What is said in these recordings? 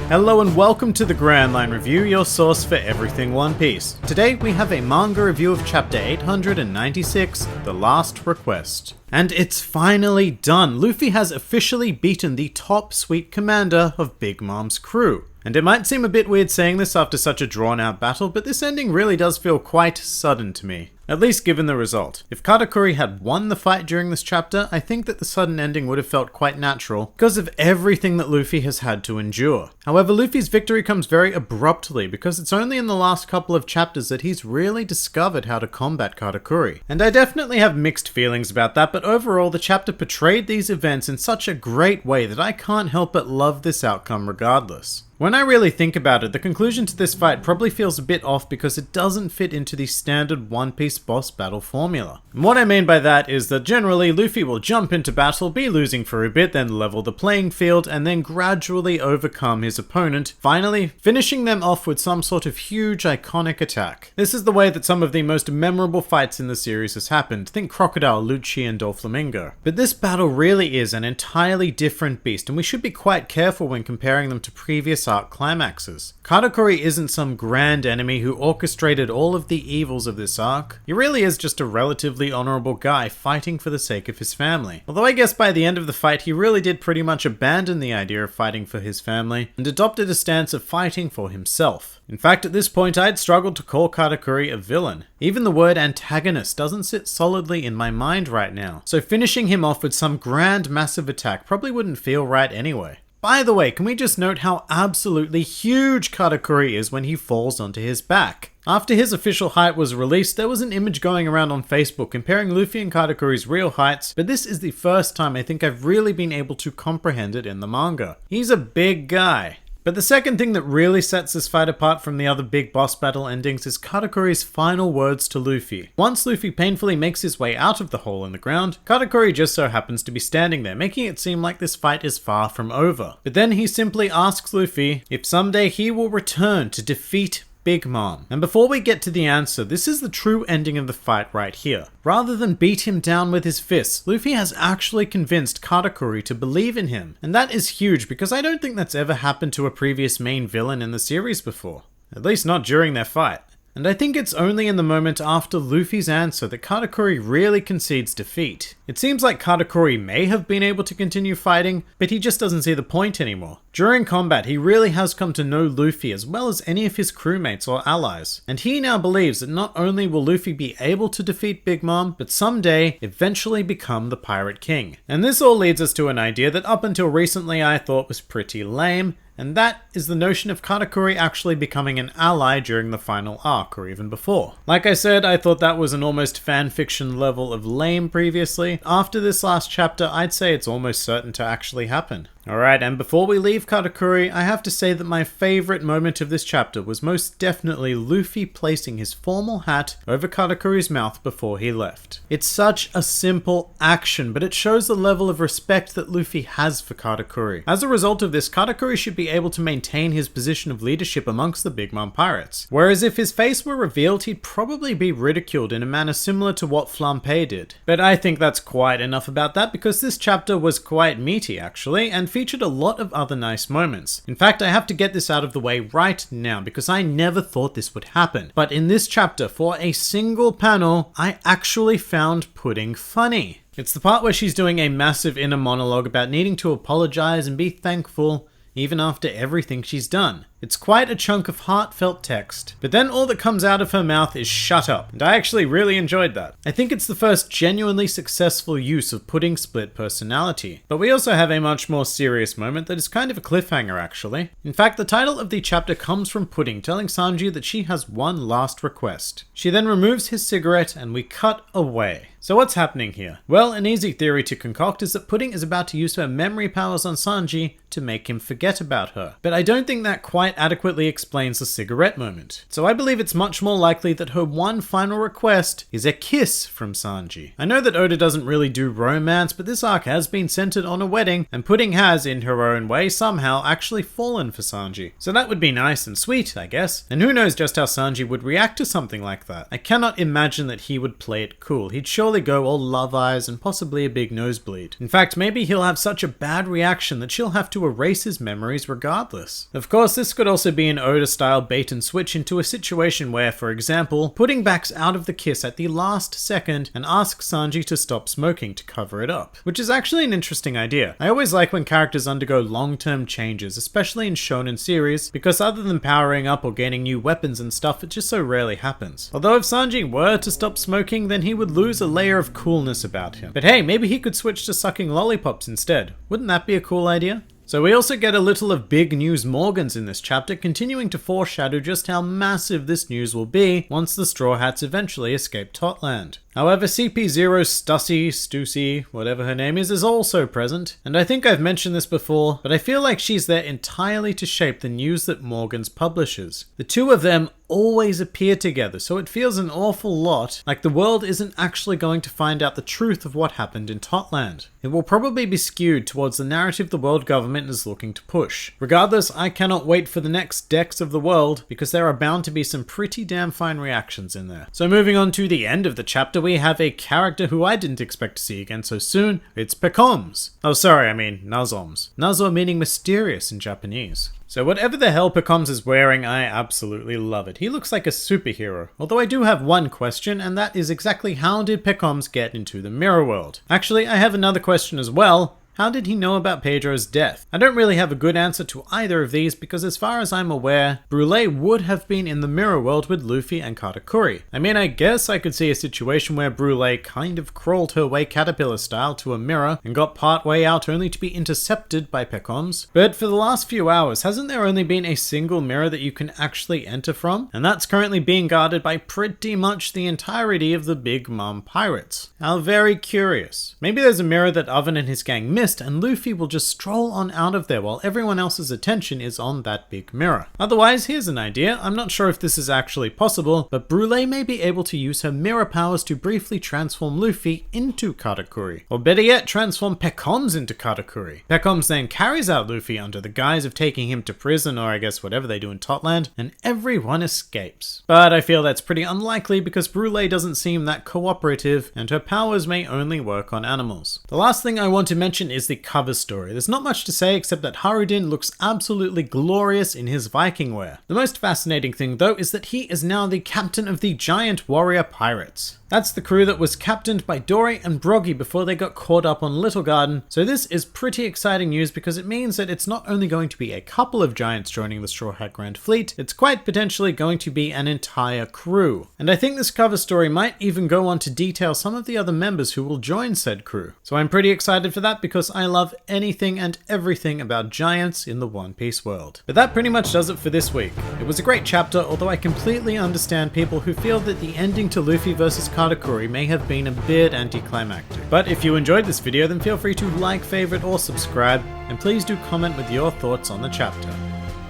Hello and welcome to the Grand Line Review, your source for everything One Piece. Today we have a manga review of chapter 896, The Last Request. And it's finally done! Luffy has officially beaten the top sweet commander of Big Mom's crew. And it might seem a bit weird saying this after such a drawn-out battle, but this ending really does feel quite sudden to me. At least given the result. If Katakuri had won the fight during this chapter, I think that the sudden ending would have felt quite natural because of everything that Luffy has had to endure. However, Luffy's victory comes very abruptly because it's only in the last couple of chapters that he's really discovered how to combat Katakuri. And I definitely have mixed feelings about that, but overall the chapter portrayed these events in such a great way that I can't help but love this outcome regardless. When I really think about it, the conclusion to this fight probably feels a bit off because it doesn't fit into the standard One Piece boss battle formula. And what I mean by that is that generally Luffy will jump into battle, be losing for a bit, then level the playing field, and then gradually overcome his opponent, finally finishing them off with some sort of huge iconic attack. This is the way that some of the most memorable fights in the series has happened. Think Crocodile, Lucci, and Doflamingo. But this battle really is an entirely different beast, and we should be quite careful when comparing them to previous arc climaxes. Katakuri isn't some grand enemy who orchestrated all of the evils of this arc. He really is just a relatively honorable guy fighting for the sake of his family. Although I guess by the end of the fight he really did pretty much abandon the idea of fighting for his family and adopted a stance of fighting for himself. In fact, at this point I'd struggled to call Katakuri a villain. Even the word antagonist doesn't sit solidly in my mind right now, so finishing him off with some grand massive attack probably wouldn't feel right anyway. By the way, can we just note how absolutely huge Katakuri is when he falls onto his back? After his official height was released, there was an image going around on Facebook comparing Luffy and Katakuri's real heights, but this is the first time I think I've really been able to comprehend it in the manga. He's a big guy. But the second thing that really sets this fight apart from the other big boss battle endings is Katakuri's final words to Luffy. Once Luffy painfully makes his way out of the hole in the ground, Katakuri just so happens to be standing there, making it seem like this fight is far from over. But then he simply asks Luffy if someday he will return to defeat Big Mom. And before we get to the answer, this is the true ending of the fight right here. Rather than beat him down with his fists, Luffy has actually convinced Katakuri to believe in him. And that is huge because I don't think that's ever happened to a previous main villain in the series before. At least not during their fight. And I think it's only in the moment after Luffy's answer that Katakuri really concedes defeat. It seems like Katakuri may have been able to continue fighting, but he just doesn't see the point anymore. During combat, he really has come to know Luffy as well as any of his crewmates or allies. And he now believes that not only will Luffy be able to defeat Big Mom, but someday eventually become the Pirate King. And this all leads us to an idea that up until recently I thought was pretty lame, and that is the notion of Katakuri actually becoming an ally during the final arc, or even before. Like I said, I thought that was an almost fanfiction level of lame previously. After this last chapter, I'd say it's almost certain to actually happen. Alright, and before we leave Katakuri, I have to say that my favourite moment of this chapter was most definitely Luffy placing his formal hat over Katakuri's mouth before he left. It's such a simple action, but it shows the level of respect that Luffy has for Katakuri. As a result of this, Katakuri should be able to maintain his position of leadership amongst the Big Mom pirates. Whereas if his face were revealed, he'd probably be ridiculed in a manner similar to what Flampe did. But I think that's quite enough about that because this chapter was quite meaty actually, and featured a lot of other nice moments. In fact, I have to get this out of the way right now because I never thought this would happen. But in this chapter, for a single panel, I actually found Pudding funny. It's the part where she's doing a massive inner monologue about needing to apologize and be thankful even after everything she's done. It's quite a chunk of heartfelt text, but then all that comes out of her mouth is shut up, and I actually really enjoyed that. I think it's the first genuinely successful use of Pudding's split personality, but we also have a much more serious moment that is kind of a cliffhanger actually. In fact, the title of the chapter comes from Pudding telling Sanji that she has one last request. She then removes his cigarette and we cut away. So what's happening here? Well, an easy theory to concoct is that Pudding is about to use her memory powers on Sanji to make him forget about her. But I don't think that quite quite adequately explains the cigarette moment. So I believe it's much more likely that her one final request is a kiss from Sanji. I know that Oda doesn't really do romance, but this arc has been centered on a wedding, and Pudding has, in her own way, somehow actually fallen for Sanji. So that would be nice and sweet, I guess. And who knows just how Sanji would react to something like that. I cannot imagine that he would play it cool. He'd surely go all love eyes and possibly a big nosebleed. In fact, maybe he'll have such a bad reaction that she'll have to erase his memories regardless. Of course, this could also be an Oda-style bait and switch into a situation where, for example, Pudding backs out of the kiss at the last second and asks Sanji to stop smoking to cover it up, which is actually an interesting idea. I always like when characters undergo long-term changes, especially in shonen series, because other than powering up or gaining new weapons and stuff, it just so rarely happens. Although if Sanji were to stop smoking, then he would lose a layer of coolness about him. But hey, maybe he could switch to sucking lollipops instead. Wouldn't that be a cool idea? So we also get a little of big news Morgans in this chapter, continuing to foreshadow just how massive this news will be once the Straw Hats eventually escape Totland. However, CP0 Stussy, whatever her name is also present, and I think I've mentioned this before, but I feel like she's there entirely to shape the news that Morgans publishes. The two of them always appear together, so it feels an awful lot like the world isn't actually going to find out the truth of what happened in Totland. It will probably be skewed towards the narrative the world government is looking to push. Regardless, I cannot wait for the next decks of the world, because there are bound to be some pretty damn fine reactions in there. So moving on to the end of the chapter, we have a character who I didn't expect to see again so soon. It's Pekoms. Oh sorry, I mean Nazoms. Nazo meaning mysterious in Japanese. So whatever the hell Pekoms is wearing, I absolutely love it. He looks like a superhero. Although I do have one question, and that is exactly how did Pekoms get into the mirror world? Actually, I have another question as well. How did he know about Pedro's death? I don't really have a good answer to either of these because as far as I'm aware, Brûlé would have been in the mirror world with Luffy and Katakuri. I mean, I guess I could see a situation where Brûlé kind of crawled her way caterpillar style to a mirror and got part way out only to be intercepted by Pekoms. But for the last few hours, hasn't there only been a single mirror that you can actually enter from? And that's currently being guarded by pretty much the entirety of the Big Mom pirates. How very curious. Maybe there's a mirror that Oven and his gang missed, and Luffy will just stroll on out of there while everyone else's attention is on that big mirror. Otherwise, here's an idea. I'm not sure if this is actually possible, but Brûlé may be able to use her mirror powers to briefly transform Luffy into Katakuri. Or better yet, transform Pekoms into Katakuri. Pekoms then carries out Luffy under the guise of taking him to prison, or I guess whatever they do in Totland, and everyone escapes. But I feel that's pretty unlikely because Brûlé doesn't seem that cooperative, and her powers may only work on animals. The last thing I want to mention is the cover story. There's not much to say except that Harudin looks absolutely glorious in his Viking wear. The most fascinating thing though is that he is now the captain of the giant warrior pirates. That's the crew that was captained by Dory and Broggy before they got caught up on Little Garden, so this is pretty exciting news because it means that it's not only going to be a couple of giants joining the Straw Hat Grand Fleet, it's quite potentially going to be an entire crew. And I think this cover story might even go on to detail some of the other members who will join said crew. So I'm pretty excited for that because I love anything and everything about giants in the One Piece world. But that pretty much does it for this week. It was a great chapter, although I completely understand people who feel that the ending to Luffy vs. Katakuri may have been a bit anticlimactic. But if you enjoyed this video, then feel free to like, favorite, or subscribe, and please do comment with your thoughts on the chapter.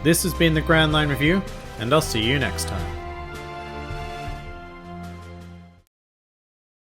This has been the Grand Line Review, and I'll see you next time.